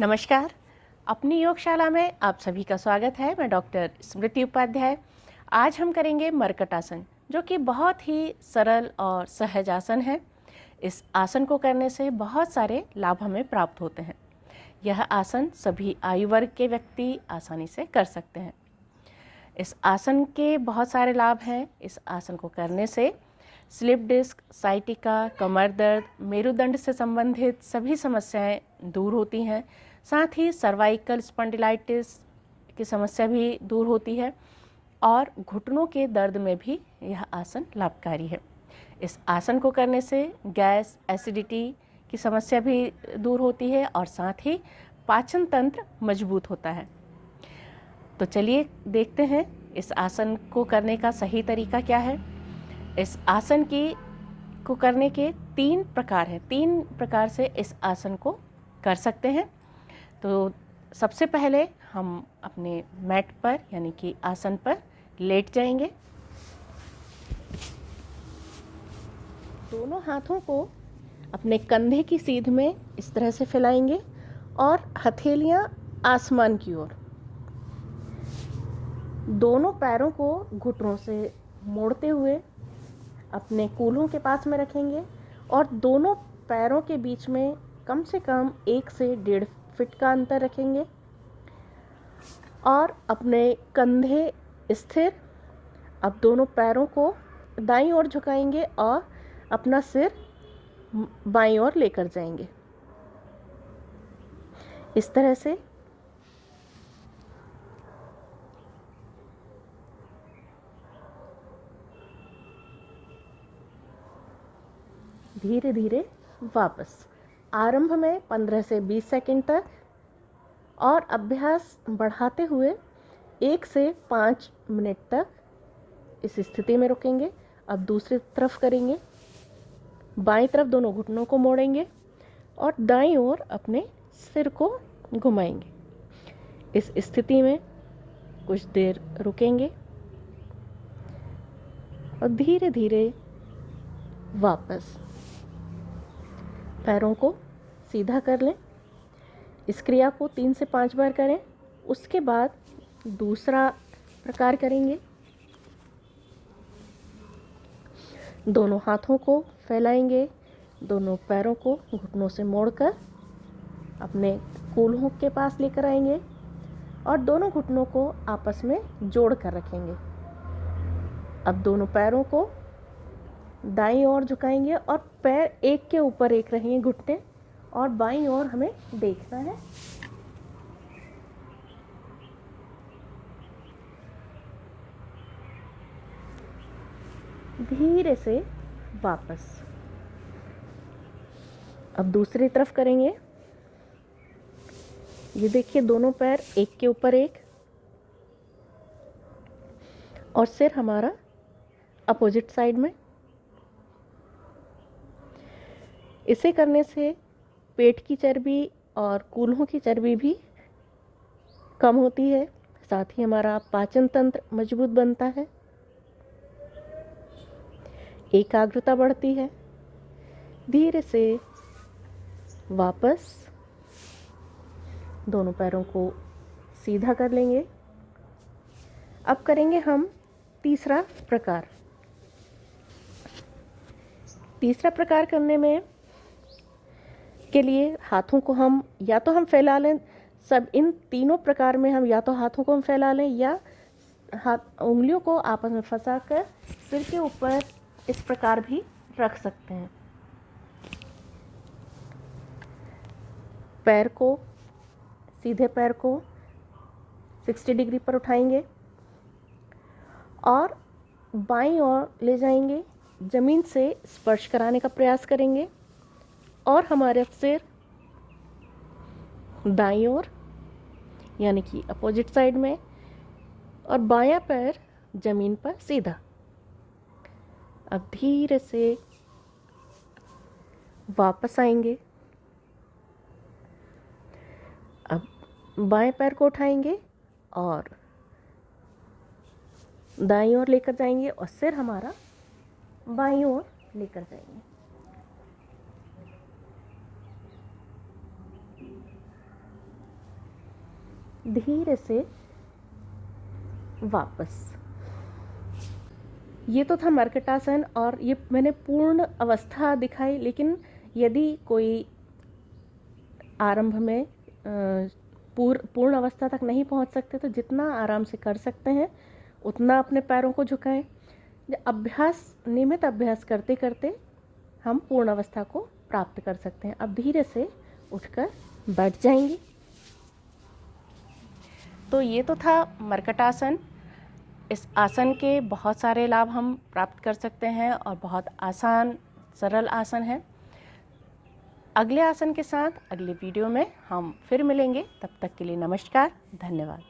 नमस्कार। अपनी योगशाला में आप सभी का स्वागत है। मैं डॉक्टर स्मृति उपाध्याय। आज हम करेंगे मरकट आसन, जो कि बहुत ही सरल और सहज आसन है। इस आसन को करने से बहुत सारे लाभ हमें प्राप्त होते हैं। यह आसन सभी आयु वर्ग के व्यक्ति आसानी से कर सकते हैं। इस आसन के बहुत सारे लाभ हैं। इस आसन को करने से स्लिप डिस्क, साइटिका, कमर दर्द, मेरुदंड से संबंधित सभी समस्याएं दूर होती हैं। साथ ही सर्वाइकल स्पॉन्डिलाइटिस की समस्या भी दूर होती है और घुटनों के दर्द में भी यह आसन लाभकारी है। इस आसन को करने से गैस, एसिडिटी की समस्या भी दूर होती है और साथ ही पाचन तंत्र मजबूत होता है। तो चलिए देखते हैं इस आसन को करने का सही तरीका क्या है। इस आसन को करने के 3 प्रकार हैं। 3 प्रकार से इस आसन को कर सकते हैं। तो सबसे पहले हम अपने मैट पर यानी कि आसन पर लेट जाएंगे। दोनों हाथों को अपने कंधे की सीध में इस तरह से फैलाएंगे और हथेलियां आसमान की ओर। दोनों पैरों को घुटनों से मोड़ते हुए अपने कूल्हों के पास में रखेंगे और दोनों पैरों के बीच में कम से कम 1 से 1.5 फीट का अंतर रखेंगे और अपने कंधे स्थिर। अब दोनों पैरों को दाईं ओर झुकाएंगे और अपना सिर बाईं ओर लेकर जाएंगे। इस तरह से धीरे धीरे वापस। आरंभ में 15 से 20 सेकंड तक और अभ्यास बढ़ाते हुए 1 से 5 मिनट तक इस स्थिति में रुकेंगे। अब दूसरी तरफ करेंगे। बाईं तरफ दोनों घुटनों को मोड़ेंगे और दाईं ओर अपने सिर को घुमाएंगे। इस स्थिति में कुछ देर रुकेंगे और धीरे धीरे वापस पैरों को सीधा कर लें। इस क्रिया को 3 से 5 बार करें। उसके बाद दूसरा प्रकार करेंगे। दोनों हाथों को फैलाएंगे, दोनों पैरों को घुटनों से मोड़कर अपने कूल्हों के पास लेकर आएंगे और दोनों घुटनों को आपस में जोड़ कर रखेंगे। अब दोनों पैरों को दाईं ओर झुकाएंगे और पैर एक के ऊपर एक रहेंगे, घुटने, और बाईं ओर हमें देखना है। धीरे से वापस। अब दूसरी तरफ करेंगे। ये देखिए, दोनों पैर एक के ऊपर एक और सिर हमारा अपोजिट साइड में। इसे करने से पेट की चर्बी और कूल्हों की चर्बी भी कम होती है। साथ ही हमारा पाचन तंत्र मजबूत बनता है, एकाग्रता बढ़ती है। धीरे से वापस दोनों पैरों को सीधा कर लेंगे। अब करेंगे हम तीसरा प्रकार। तीसरा प्रकार करने में के लिए हाथों को हम फैला लें। सब इन तीनों प्रकार में हम या तो हाथों को हम फैला लें या उंगलियों को आपस में फंसाकर सिर के ऊपर इस प्रकार भी रख सकते हैं। सीधे पैर को 60 डिग्री पर उठाएंगे और बाईं ओर ले जाएंगे। जमीन से स्पर्श कराने का प्रयास करेंगे और हमारे सिर दाईं ओर यानी कि अपोजिट साइड में और बायां पैर जमीन पर सीधा। अब धीरे से वापस आएंगे। अब बाएं पैर को उठाएंगे और दाईं ओर लेकर जाएंगे और सिर हमारा बाईं ओर लेकर जाएंगे। धीरे से वापस। ये तो था मर्कटासन और ये मैंने पूर्ण अवस्था दिखाई, लेकिन यदि कोई आरंभ में पूर्ण अवस्था तक नहीं पहुंच सकते तो जितना आराम से कर सकते हैं उतना अपने पैरों को झुकाएं। नियमित अभ्यास करते करते हम पूर्ण अवस्था को प्राप्त कर सकते हैं। अब धीरे से उठकर बैठ जाएंगे। तो ये तो था मर्कटासन। इस आसन के बहुत सारे लाभ हम प्राप्त कर सकते हैं और बहुत आसान सरल आसन है। अगले आसन के साथ अगले वीडियो में हम फिर मिलेंगे। तब तक के लिए नमस्कार, धन्यवाद।